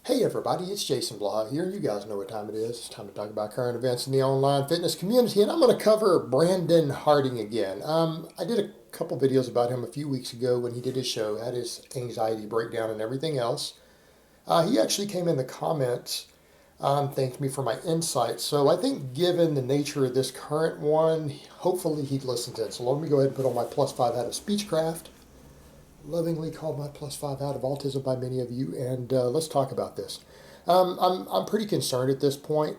Hey everybody, it's Jason Blaha here. You guys know what time it is. It's time to talk about current events in the online fitness community, and I'm going to cover Brandon Harding again. I did a couple videos about him a few weeks ago when he did his show, had his anxiety breakdown and everything else. He actually came in the comments, thanked me for my insights. So I think given the nature of this current one, hopefully he'd listen to it. So let me go ahead and put on my +5 out of Speechcraft, lovingly called my +5 out of autism by many of you, and let's talk about this. I'm pretty concerned at this point,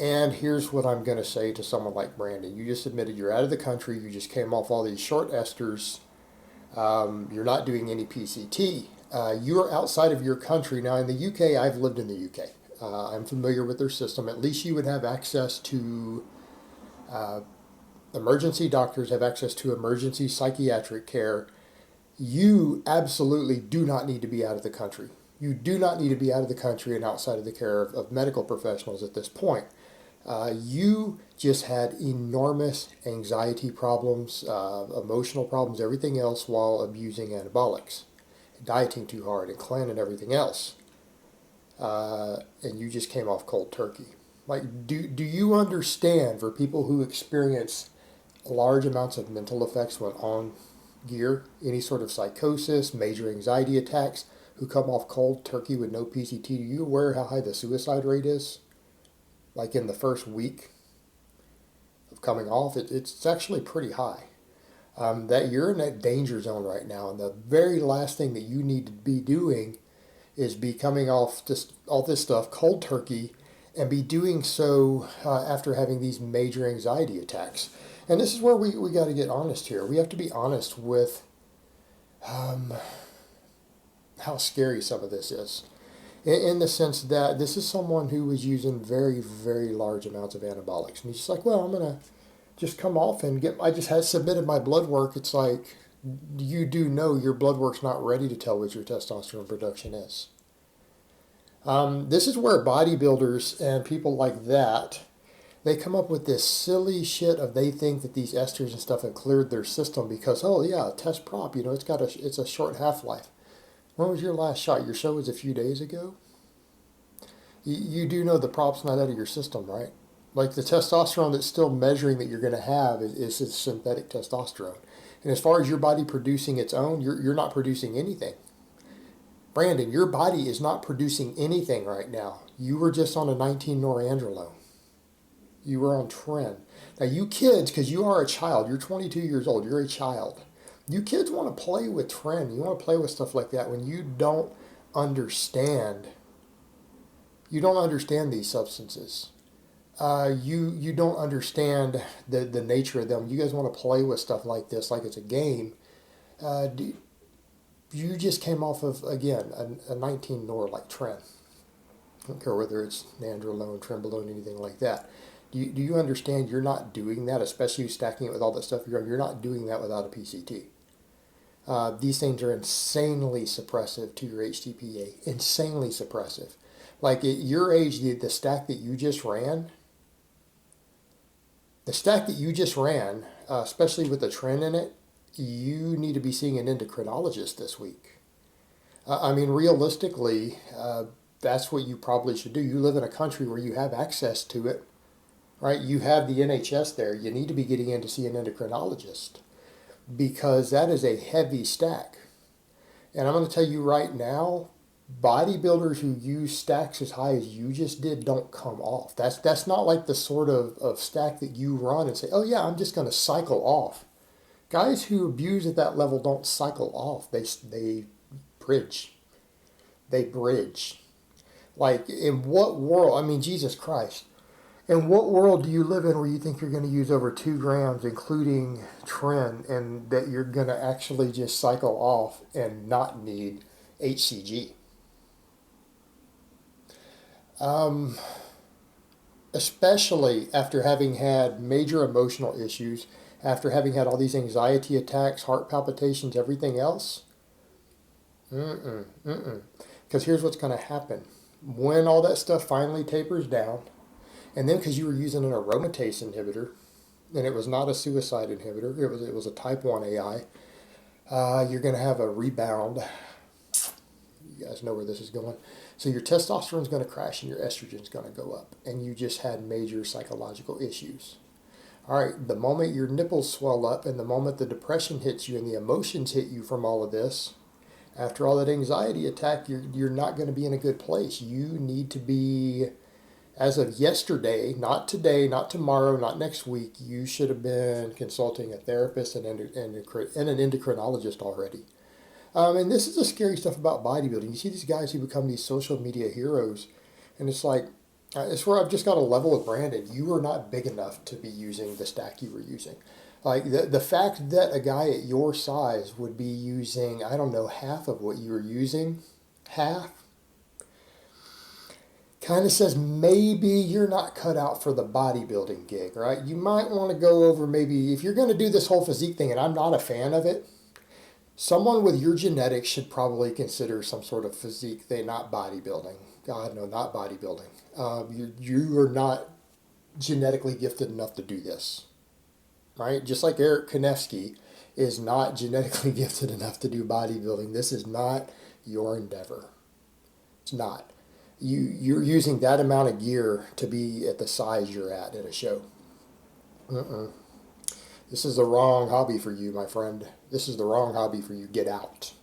and here's what I'm going to say to someone like Brandon. You just admitted you're out of the country, you just came off all these short esters, you're not doing any PCT, you're outside of your country. Now in the UK, I've lived in the UK. I'm familiar with their system. At least you would have access to emergency doctors, have access to emergency psychiatric care. You absolutely do not need to be out of the country. You do not need to be out of the country and outside of the care of medical professionals at this point. You just had enormous anxiety problems, emotional problems, everything else while abusing anabolics, dieting too hard, and clean and everything else. And you just came off cold turkey. Like, do you understand, for people who experience large amounts of mental effects when on gear, any sort of psychosis, major anxiety attacks, who come off cold turkey with no PCT, are you aware how high the suicide rate is? Like in the first week of coming off, it's actually pretty high. That you're in that danger zone right now, and the very last thing that you need to be doing is be coming off just all this stuff cold turkey, and be doing so after having these major anxiety attacks. And this is where we got to get honest here. We have to be honest with how scary some of this is. In the sense that this is someone who was using very, very large amounts of anabolics. And he's just like, well, I'm going to just come off and I just had submitted my blood work. It's like, you do know your blood work's not ready to tell what your testosterone production is. This is where bodybuilders and people like that, they come up with this silly shit of they think that these esters and stuff have cleared their system because, oh yeah, test prop, it's a short half-life. When was your last shot? Your show was a few days ago? You do know the prop's not out of your system, right? Like the testosterone that's still measuring that you're going to have is synthetic testosterone. And as far as your body producing its own, you're not producing anything. Brandon, your body is not producing anything right now. You were just on a 19 norandrolone. You were on tren. Now you kids, because you are a child, you're 22 years old, you're a child. You kids want to play with tren. You want to play with stuff like that when you don't understand. You don't understand these substances. You don't understand the nature of them. You guys want to play with stuff like this like it's a game. You just came off of, again, a 19 nor like tren. I don't care whether it's nandrolone, trenbolone, anything like that. Do you understand you're not doing that, especially you stacking it with all that stuff you're not doing that without a PCT. These things are insanely suppressive to your HTPA, insanely suppressive. Like at your age, the stack that you just ran, especially with the trend in it, you need to be seeing an endocrinologist this week. I mean, realistically, that's what you probably should do. You live in a country where you have access to it, right? You have the NHS there. You need to be getting in to see an endocrinologist because that is a heavy stack. And I'm going to tell you right now, bodybuilders who use stacks as high as you just did don't come off. That's not like the sort of stack that you run and say, oh yeah, I'm just going to cycle off. Guys who abuse at that level don't cycle off. They bridge. They bridge. Like, in what world? I mean, Jesus Christ. In what world do you live in where you think you're going to use over 2 grams, including tren, and that you're going to actually just cycle off and not need HCG? Especially after having had major emotional issues, after having had all these anxiety attacks, heart palpitations, everything else. Because here's what's going to happen. When all that stuff finally tapers down, and then because you were using an aromatase inhibitor, and it was not a suicide inhibitor, it was a type 1 AI, you're going to have a rebound. guys know where this is going. So your testosterone's going to crash and your estrogen's going to go up, and you just had major psychological issues. All right, the moment your nipples swell up and the moment the depression hits you and the emotions hit you from all of this, after all that anxiety attack, you're not going to be in a good place. You need to be, as of yesterday, not today, not tomorrow, not next week, you should have been consulting a therapist and an endocrinologist already. And this is the scary stuff about bodybuilding. You see these guys who become these social media heroes, and it's like, it's where I've just got to level with Brandon. You are not big enough to be using the stack you were using. Like the fact that a guy at your size would be using, I don't know, half of what you were using, half, kind of says maybe you're not cut out for the bodybuilding gig, right? You might want to go over maybe, if you're going to do this whole physique thing, and I'm not a fan of it, someone with your genetics should probably consider some sort of physique thing, not bodybuilding. God, no, not bodybuilding. You are not genetically gifted enough to do this, right? Just like Eric Konevsky is not genetically gifted enough to do bodybuilding. This is not your endeavor. It's not. You're using that amount of gear to be at the size you're at a show. This is the wrong hobby for you, my friend. This is the wrong hobby for you. Get out.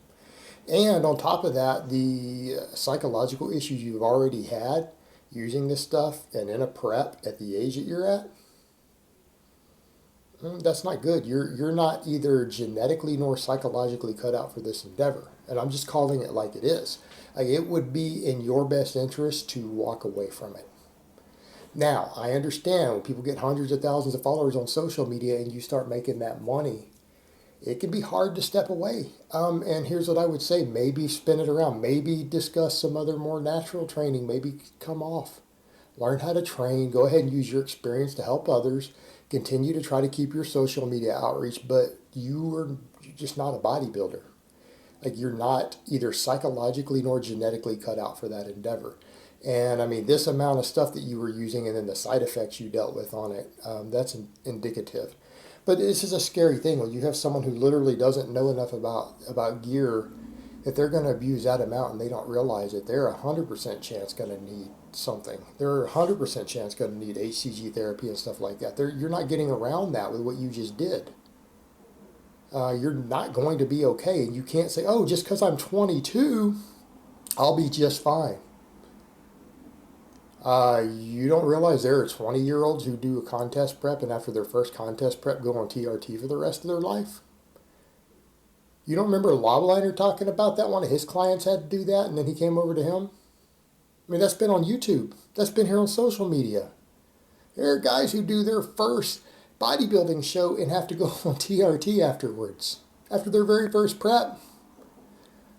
And on top of that, the psychological issues you've already had using this stuff and in a prep at the age that you're at, that's not good. You're not either genetically nor psychologically cut out for this endeavor. And I'm just calling it like it is. Like, it would be in your best interest to walk away from it. Now, I understand when people get hundreds of thousands of followers on social media and you start making that money, it can be hard to step away. And here's what I would say. Maybe spin it around. Maybe discuss some other more natural training. Maybe come off. Learn how to train. Go ahead and use your experience to help others. Continue to try to keep your social media outreach, but you're just not a bodybuilder. Like, you're not either psychologically nor genetically cut out for that endeavor. And I mean, this amount of stuff that you were using and then the side effects you dealt with on it, that's indicative. But this is a scary thing when you have someone who literally doesn't know enough about gear, that they're going to abuse that amount and they don't realize it. They're 100% chance going to need something. They're 100% chance going to need HCG therapy and stuff like that. You're not getting around that with what you just did. You're not going to be okay. And you can't say, oh, just because I'm 22, I'll be just fine. You don't realize there are 20-year-olds who do a contest prep and after their first contest prep go on TRT for the rest of their life? You don't remember Lobliner talking about that? One of his clients had to do that and then he came over to him? I mean, that's been on YouTube. That's been here on social media. There are guys who do their first bodybuilding show and have to go on TRT afterwards, after their very first prep.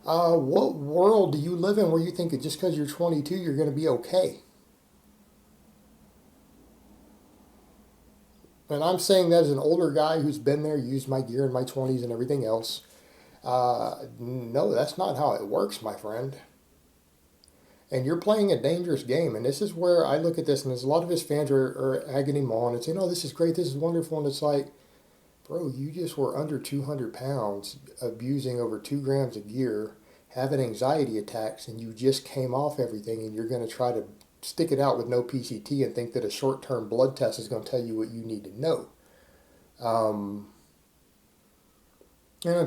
What world do you live in where you think that just because you're 22, you're going to be okay? And I'm saying that as an older guy who's been there, used my gear in my 20s and everything else. No, that's not how it works, my friend. And you're playing a dangerous game. And this is where I look at this, and there's a lot of his fans are egging him on and saying, oh, this is great, this is wonderful. And it's like, bro, you just were under 200 pounds, abusing over 2 grams of gear, having anxiety attacks, and you just came off everything, and you're going to try to stick it out with no PCT and think that a short-term blood test is going to tell you what you need to know.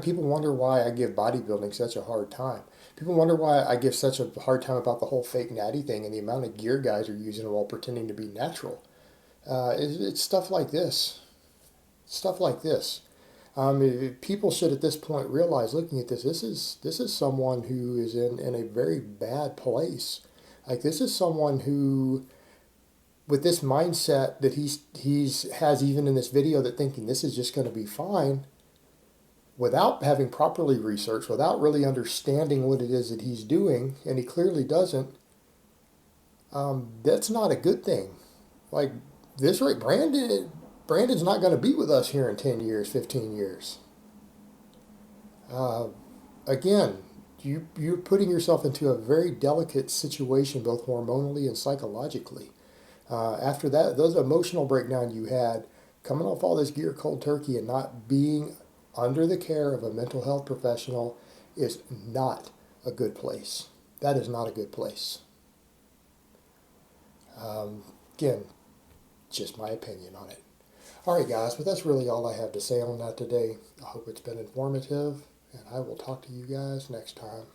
People wonder why I give bodybuilding such a hard time. People wonder why I give such a hard time about the whole fake natty thing and the amount of gear guys are using while pretending to be natural. It's stuff like this. Stuff like this. People should at this point realize, looking at this is someone who is in a very bad place. Like, this is someone who, with this mindset that he's has even in this video, that thinking this is just going to be fine, without having properly researched, without really understanding what it is that he's doing, and he clearly doesn't, that's not a good thing. Like, this rate, Brandon's not going to be with us here in 10 years, 15 years. Again, you're putting yourself into a very delicate situation, both hormonally and psychologically. After that, those emotional breakdown you had, coming off all this gear cold turkey and not being under the care of a mental health professional is not a good place. That is not a good place. Again, just my opinion on it. All right, guys, but that's really all I have to say on that today. I hope it's been informative, and I will talk to you guys next time.